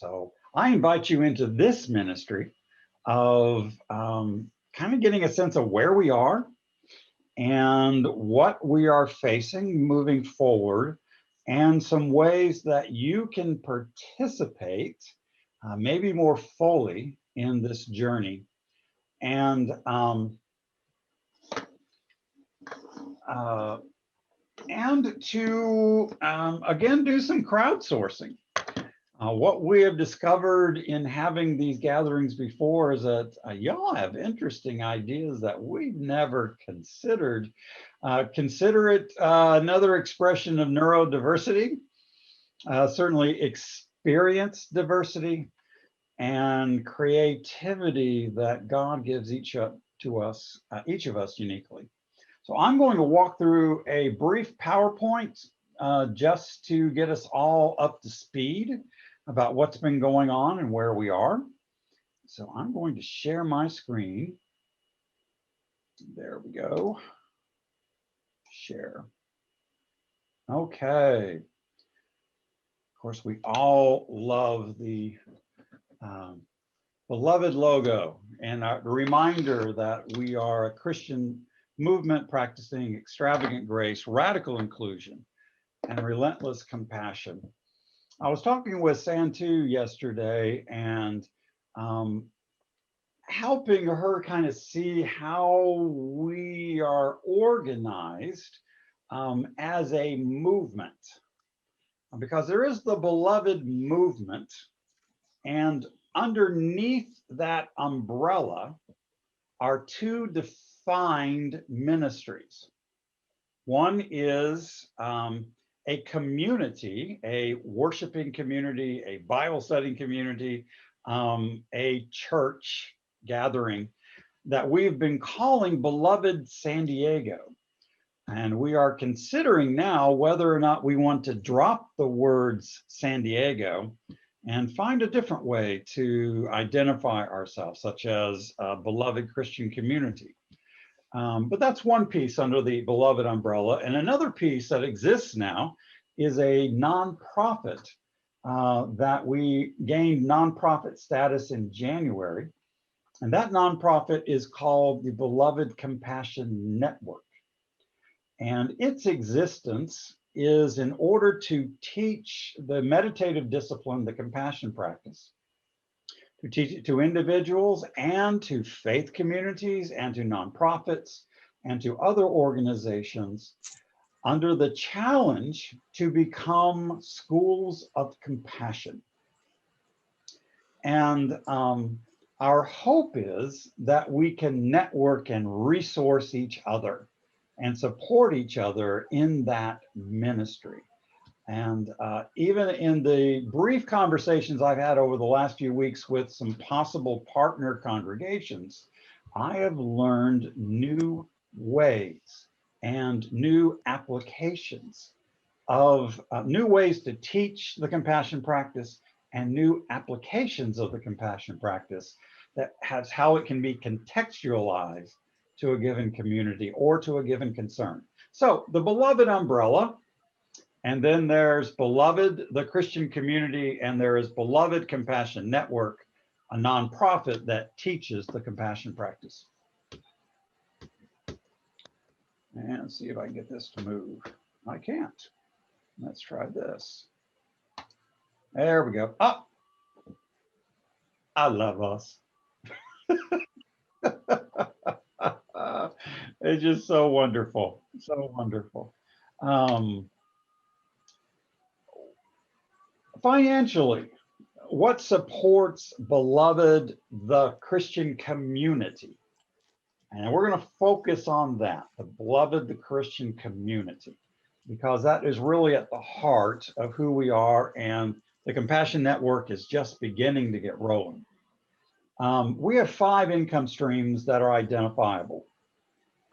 So I invite you into this ministry of kind of getting a sense of where we are and what we are facing moving forward, and some ways that you can participate maybe more fully in this journey. And to again do some crowdsourcing. What we have discovered in having these gatherings before is that y'all have interesting ideas that we've never considered. Consider it another expression of neurodiversity, certainly experience diversity and creativity that God gives each of us uniquely. So I'm going to walk through a brief PowerPoint just to get us all up to speed about what's been going on and where we are. So I'm going to share my screen. There we go. Share. Okay. Of course, we all love the beloved logo and a reminder that we are a Christian movement practicing extravagant grace, radical inclusion, and relentless compassion. I was talking with Santu yesterday and helping her kind of see how we are organized as a movement, because there is the beloved movement, and underneath that umbrella are two defined ministries. One is a community, a worshiping community, a Bible studying community, a church gathering that we've been calling Beloved San Diego. And we are considering now whether or not we want to drop the words San Diego and find a different way to identify ourselves, such as a beloved Christian community. But that's one piece under the beloved umbrella. And another piece that exists now is a nonprofit that we gained nonprofit status in January. And that nonprofit is called the Beloved Compassion Network. And its existence is in order to teach the meditative discipline, the compassion practice, to teach it to individuals and to faith communities and to nonprofits and to other organizations under the challenge to become schools of compassion. And our hope is that we can network and resource each other and support each other in that ministry. And even in the brief conversations I've had over the last few weeks with some possible partner congregations, I have learned new ways and new applications of new ways to teach the compassion practice and new applications of the compassion practice that has how it can be contextualized to a given community or to a given concern. So the beloved umbrella, and then there's Beloved, the Christian community, and there is Beloved Compassion Network, a nonprofit that teaches the compassion practice. And see if I can get this to move. I can't. Let's try this. There we go. Oh, I love us. It's just so wonderful, so wonderful. Financially, what supports Beloved, the Christian community? And we're going to focus on that, the Beloved, the Christian community, because that is really at the heart of who we are, and the Compassion Network is just beginning to get rolling. We have 5 income streams that are identifiable.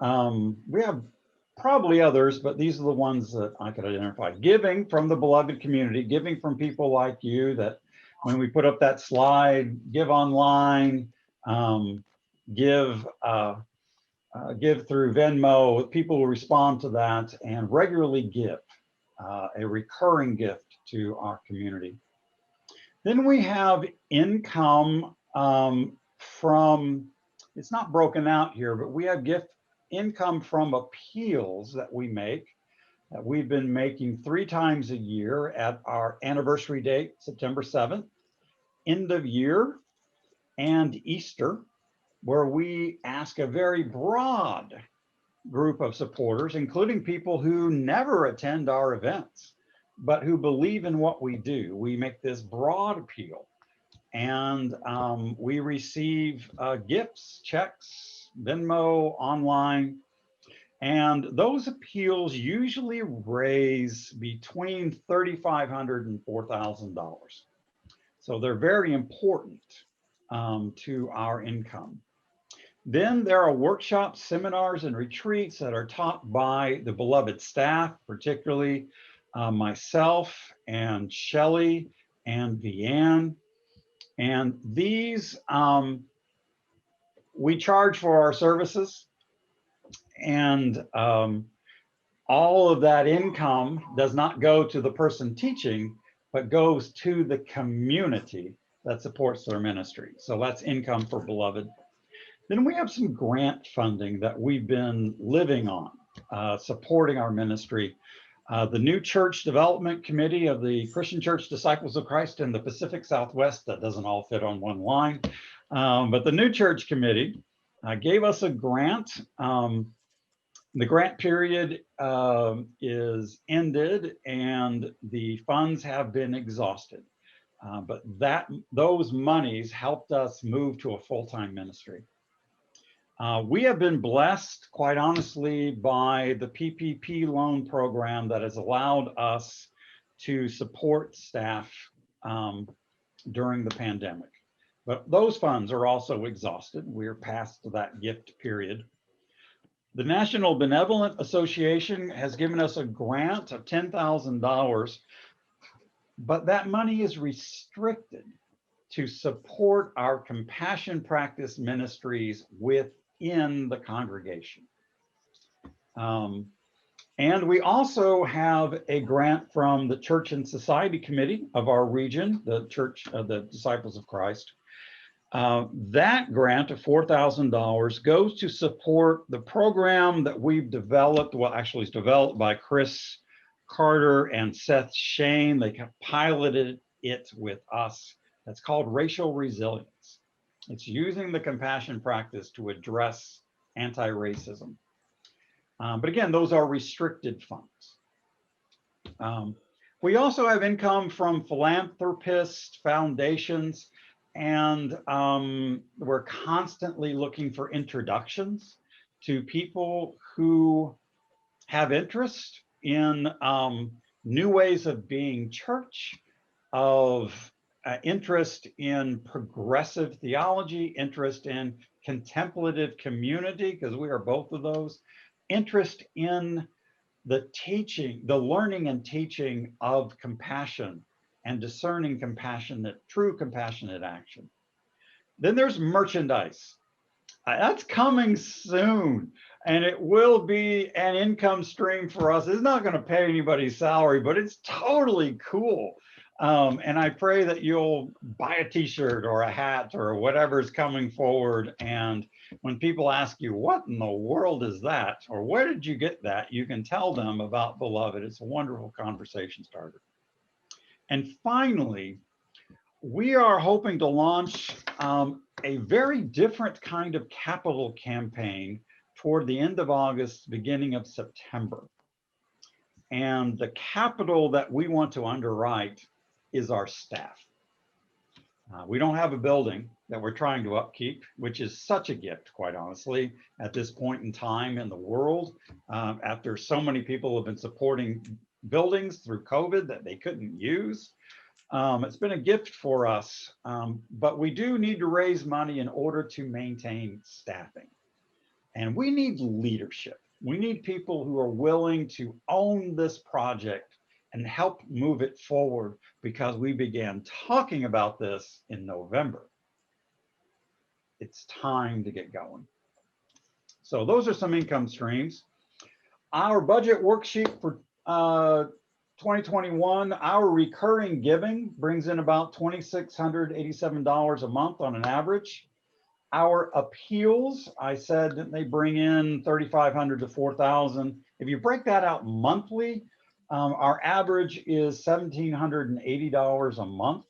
We have probably others, but these are the ones that I could identify. Giving from the beloved community, giving from people like you that when we put up that slide, give online, give through Venmo, people will respond to that and regularly give a recurring gift to our community. Then we have income from, it's not broken out here, but we have gift income from appeals that we make, that we've been making 3 times a year at our anniversary date, September 7th, end of year, and Easter, where we ask a very broad group of supporters, including people who never attend our events, but who believe in what we do. We make this broad appeal, and we receive gifts, checks, Venmo, online, and those appeals usually raise between $3,500 and $4,000. So they're very important to our income. Then there are workshops, seminars, and retreats that are taught by the beloved staff, particularly myself and Shelley and Vianne. And these, we charge for our services, and all of that income does not go to the person teaching, but goes to the community that supports their ministry. So that's income for Beloved. Then we have some grant funding that we've been living on, supporting our ministry. The New Church Development Committee of the Christian Church Disciples of Christ in the Pacific Southwest, that doesn't all fit on one line, but the New Church Committee gave us a grant. The grant period is ended and the funds have been exhausted, but those monies helped us move to a full-time ministry. We have been blessed, quite honestly, by the PPP loan program that has allowed us to support staff during the pandemic. But those funds are also exhausted. We're past that gift period. The National Benevolent Association has given us a grant of $10,000, but that money is restricted to support our compassion practice ministries within the congregation. And we also have a grant from the Church and Society Committee of our region, the Church of the Disciples of Christ. That grant of $4,000 goes to support the program that we've developed. Well, actually it's developed by Chris Carter and Seth Shane. They piloted it with us. That's called Racial Resilience. It's using the compassion practice to address anti-racism. But again, those are restricted funds. We also have income from philanthropists, foundations, and we're constantly looking for introductions to people who have interest in new ways of being church, of interest in progressive theology, interest in contemplative community, because we are both of those, interest in the teaching, the learning and teaching of compassion and discerning compassionate, true compassionate action. Then there's merchandise. That's coming soon, and it will be an income stream for us. It's not going to pay anybody's salary, but it's totally cool. And I pray that you'll buy a t-shirt or a hat or whatever's coming forward. And when people ask you, what in the world is that? Or where did you get that? You can tell them about Beloved. It's a wonderful conversation starter. And finally, we are hoping to launch a very different kind of capital campaign toward the end of August, beginning of September. And the capital that we want to underwrite is our staff. We don't have a building that we're trying to upkeep, which is such a gift, quite honestly, at this point in time in the world, after so many people have been supporting buildings through COVID that they couldn't use. It's been a gift for us, but we do need to raise money in order to maintain staffing. And we need leadership. We need people who are willing to own this project and help move it forward, because we began talking about this in November. It's time to get going. So those are some income streams. Our budget worksheet for 2021, our recurring giving brings in about $2,687 a month on an average. Our appeals, I said that they bring in $3,500 to $4,000. If you break that out monthly, our average is $1,780 a month.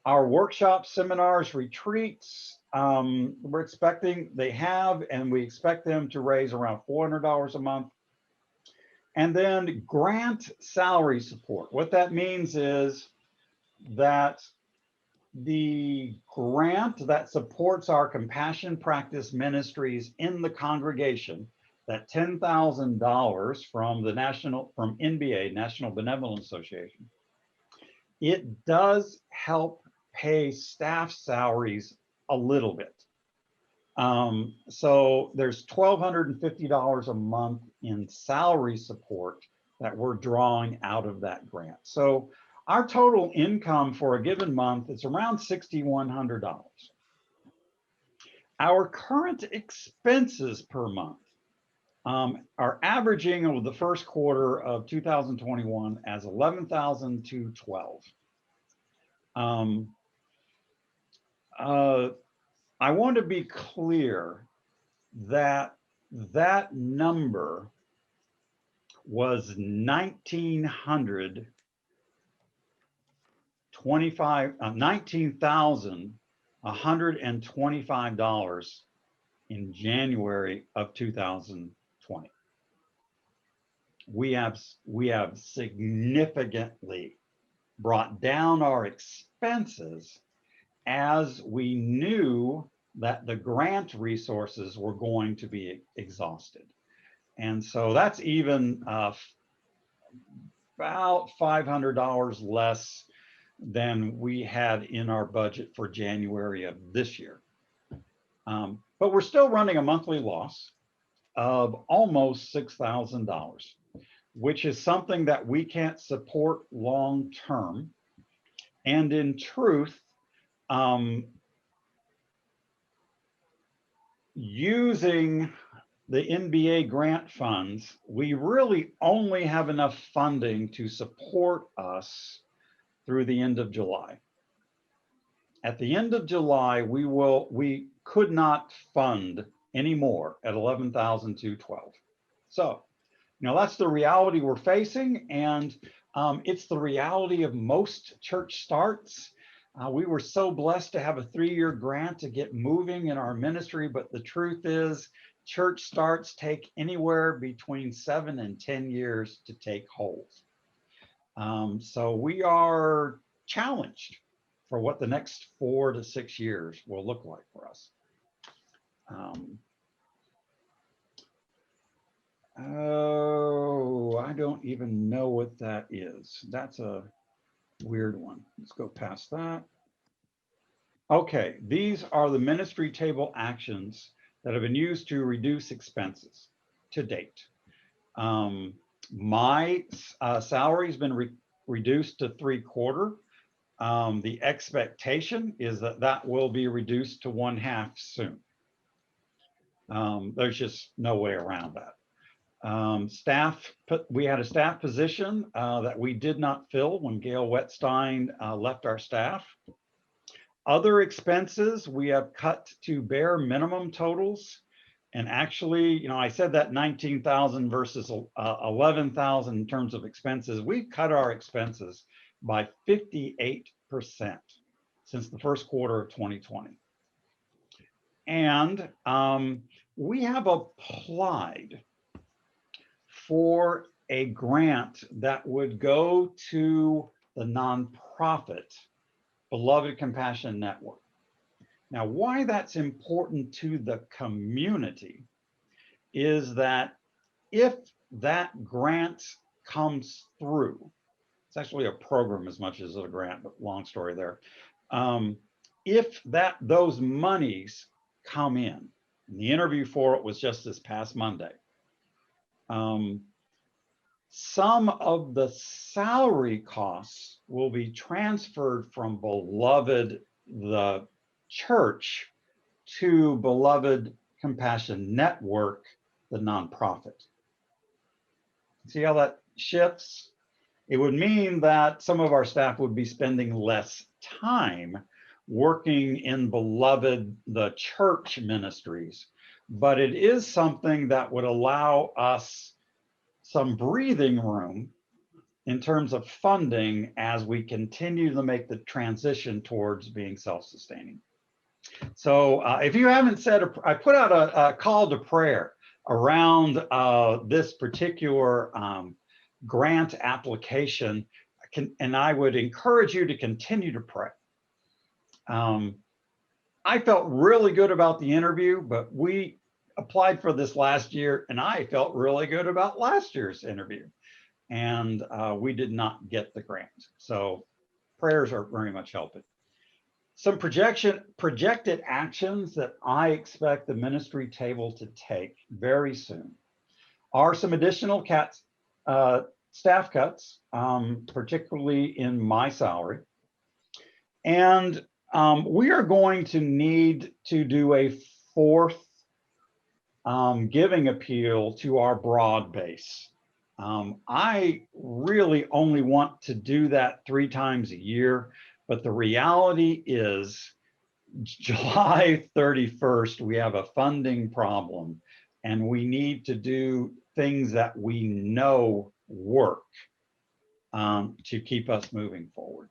Our workshops, seminars, retreats, we're expecting and we expect them to raise around $400 a month. And then grant salary support. What that means is that the grant that supports our compassion practice ministries in the congregation, that $10,000 from NBA, National Benevolent Association, it does help pay staff salaries a little bit. So there's $1,250 a month in salary support that we're drawing out of that grant. So our total income for a given month is around $6,100. Our current expenses per month are averaging over the first quarter of 2021 as $11,212. I want to be clear that that number was $19,125 in January of 2020. We have significantly brought down our expenses as we knew that the grant resources were going to be exhausted. And so that's even about $500 less than we had in our budget for January of this year. But we're still running a monthly loss of almost $6,000, which is something that we can't support long term. And in truth, using the NBA grant funds, we really only have enough funding to support us through the end of July. At the end of July, we could not fund anymore at $11,212. So, that's the reality we're facing, and it's the reality of most church starts. We were so blessed to have a 3-year grant to get moving in our ministry, but the truth is church starts take anywhere between 7 and 10 years to take hold. So we are challenged for what the next 4 to 6 years will look like for us. Oh, I don't even know what that is. That's a weird one. Let's go past that. Okay, these are the ministry table actions that have been used to reduce expenses to date. My salary has been reduced to 3/4. The expectation is that will be reduced to 1/2 soon. There's just no way around that. We had a staff position that we did not fill when Gail Wetstein left our staff. Other expenses we have cut to bare minimum totals. And actually, I said that 19,000 versus 11,000 in terms of expenses. We've cut our expenses by 58% since the first quarter of 2020. And we have applied for a grant that would go to the nonprofit Beloved Compassion Network. Now, why that's important to the community is that if that grant comes through, it's actually a program as much as a grant, but long story there. If those monies come in, and the interview for it was just this past Monday, some of the salary costs will be transferred from Beloved, the church, to Beloved Compassion Network, the nonprofit. See how that shifts? It would mean that some of our staff would be spending less time working in the church ministries, but it is something that would allow us some breathing room in terms of funding as we continue to make the transition towards being self-sustaining. So if you haven't said, I put out a call to prayer around this particular grant application, and I would encourage you to continue to pray. I felt really good about the interview, but we applied for this last year, and I felt really good about last year's interview, and we did not get the grant. So prayers are very much helping. Some projected actions that I expect the ministry table to take very soon are some additional staff cuts, particularly in my salary. And we are going to need to do a fourth giving appeal to our broad base. I really only want to do that 3 times a year, but the reality is July 31st, we have a funding problem, and we need to do things that we know work to keep us moving forward.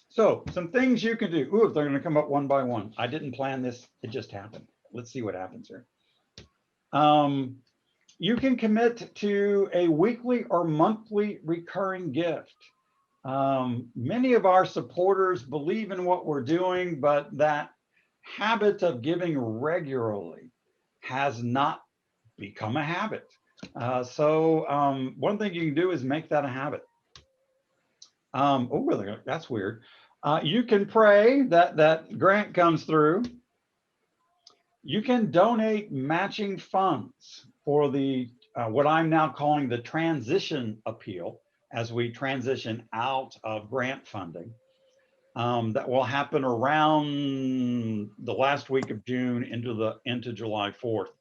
So some things you can do. Ooh, they're going to come up one by one. I didn't plan this. It just happened. Let's see what happens here. You can commit to a weekly or monthly recurring gift. Many of our supporters believe in what we're doing, but that habit of giving regularly has not become a habit. So one thing you can do is make that a habit. Oh, that's weird. You can pray that that grant comes through. You can donate matching funds for the what I'm now calling the transition appeal, as we transition out of grant funding. That will happen around the last week of June into July 4th.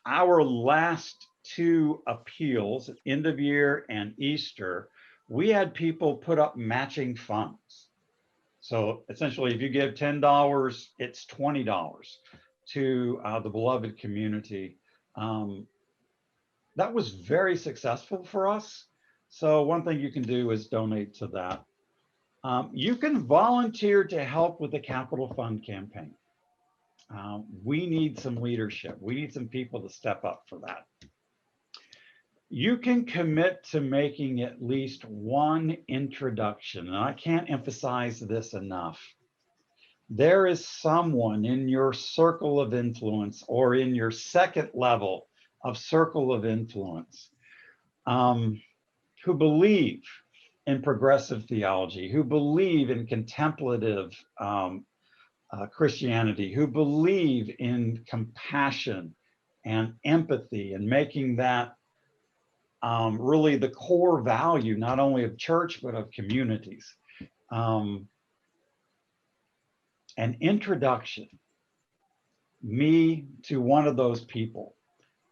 Our last 2 appeals, end of year and Easter, we had people put up matching funds. So essentially, if you give $10, it's $20 to the beloved community. That was very successful for us. So one thing you can do is donate to that. You can volunteer to help with the Capital Fund campaign. We need some leadership. We need some people to step up for that. You can commit to making at least one introduction, and I can't emphasize this enough. There is someone in your circle of influence or in your second level of circle of influence who believe in progressive theology, who believe in contemplative Christianity, who believe in compassion and empathy and making that really the core value, not only of church, but of communities. An introduction, me to one of those people,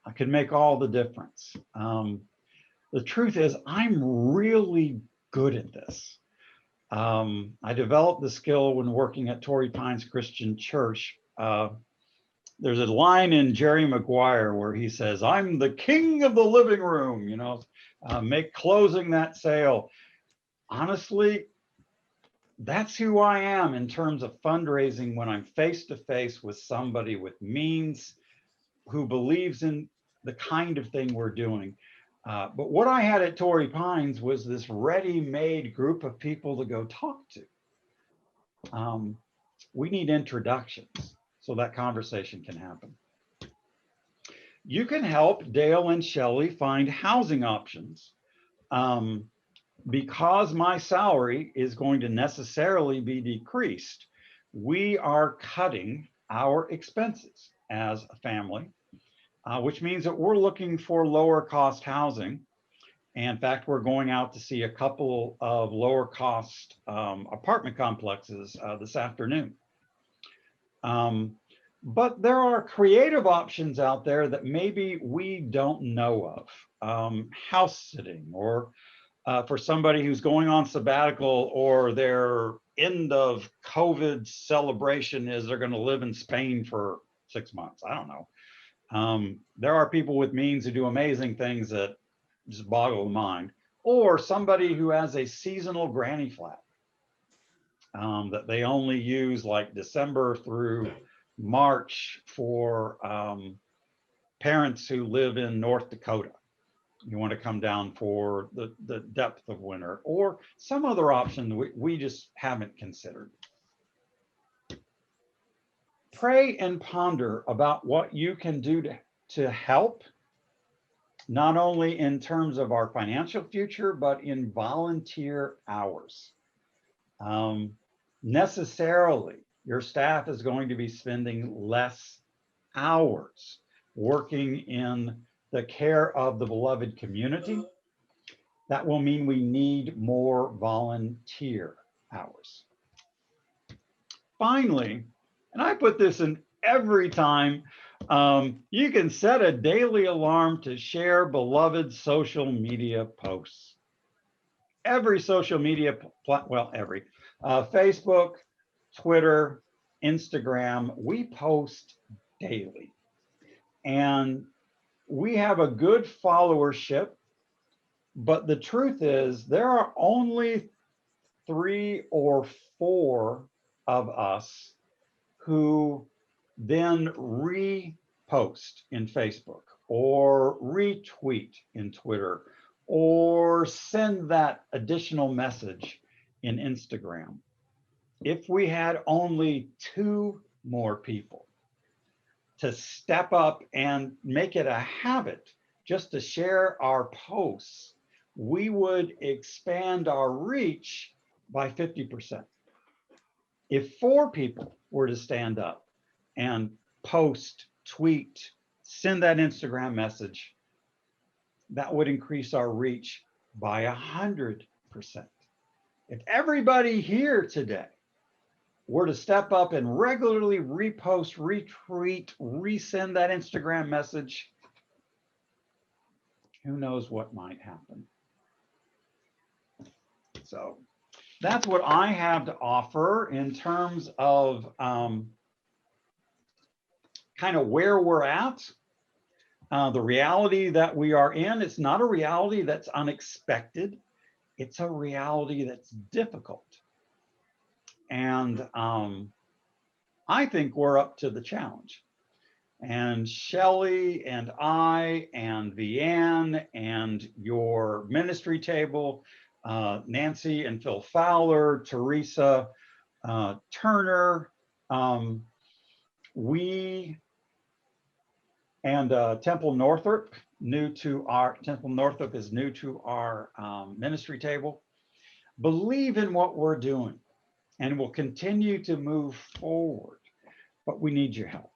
I could make all the difference. The truth is, I'm really good at this. I developed the skill when working at Torrey Pines Christian Church. There's a line in Jerry Maguire where he says, "I'm the king of the living room," you know, closing that sale. Honestly, that's who I am in terms of fundraising when I'm face to face with somebody with means who believes in the kind of thing we're doing. But what I had at Torrey Pines was this ready-made group of people to go talk to. We need introductions so that conversation can happen. You can help Dale and Shelley find housing options. Because my salary is going to necessarily be decreased, we are cutting our expenses as a family, which means that we're looking for lower cost housing. And in fact, we're going out to see a couple of lower cost apartment complexes this afternoon. But there are creative options out there that maybe we don't know house sitting, or for somebody who's going on sabbatical, or their end of COVID celebration is they're going to live in Spain for 6 months. I don't know. There are people with means who do amazing things that just boggle the mind, or somebody who has a seasonal granny flat that they only use like December through March for parents who live in North Dakota. You want to come down for the depth of winter, or some other option we just haven't considered. Pray and ponder about what you can do to help, not only in terms of our financial future, but in volunteer hours. Necessarily, your staff is going to be spending less hours working in the care of the beloved community. That will mean we need more volunteer hours. Finally, and I put this in every time, you can set a daily alarm to share beloved social media posts. Every social media, well, every Facebook, Twitter, Instagram, we post daily. And we have a good followership, but the truth is there are only 3 or 4 of us who then repost in Facebook or retweet in Twitter or send that additional message in Instagram. If we had only 2 more people to step up and make it a habit just to share our posts, we would expand our reach by 50%. If 4 people were to stand up and post, tweet, send that Instagram message, that would increase our reach by 100%. If everybody here today were to step up and regularly repost, retweet, resend that Instagram message, who knows what might happen. So that's what I have to offer in terms of kind of where we're at. The reality that we are in, it's not a reality that's unexpected. It's a reality that's difficult. And I think we're up to the challenge. And Shelley and I and Vianne and your ministry table, Nancy and Phil Fowler, Teresa Turner, we and Temple Northrop, Temple Northrop is new to our ministry table, believe in what we're doing and will continue to move forward, but we need your help.